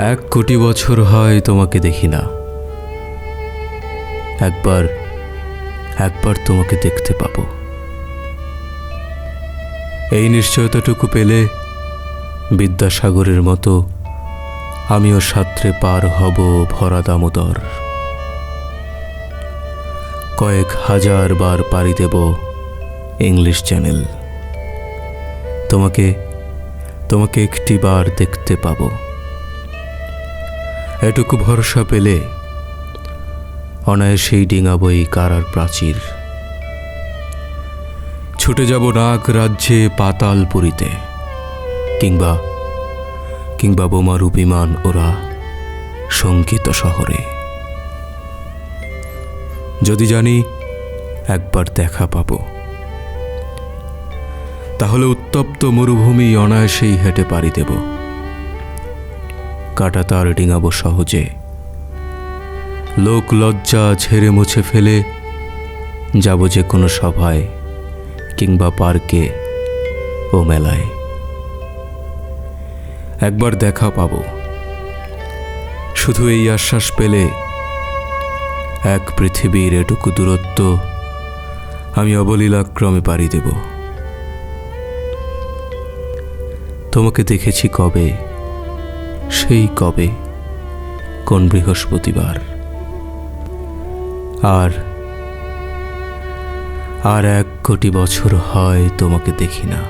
এক কোটি বছর হয় তোমাকে দেখি না। একবার একবার তোমাকে দেখতে পাবো। এই নিশ্চয়তাটুকু পেলে বিদ্যাসাগরের মতো আমিও সাঁতরে পার হব ভরা দামোদর। কয়েক হাজার বার পাড়ি দেব ইংলিশ চ্যানেল। তোমাকে তোমাকে একটি বার দেখতে পাবো। এটুকু ভরসা পেলে অনায়াসেই ডিঙাবো এই কারার প্রাচীর। ছুটে যাব নাগ রাজ্যে পাতালপুরীতে, কিংবা কিংবা বোমারু বিমান ওরা শঙ্কিত শহরে। যদি জানি একবার দেখা পাবো, তাহলে উত্তপ্ত মরুভূমি অনায়াসেই হেঁটে পাড়ি দেব। কাটা তার ডিঙাবো সহজে। লোক লজ্জা ঝেড়ে মুছে ফেলে যাব যে কোনো সভায় কিংবা পার্কে ও মেলায়। একবার দেখা পাবো, শুধু এই আশ্বাস পেলে এক পৃথিবীর এটুকু দূরত্ব আমি অবলীলাক্রমে পাড়ি দেব। তোমাকে দেখেছি কবে, সেই কবে, কোন বৃহস্পতিবার। আর 1 কোটি বছর হয় তোমাকে দেখি না।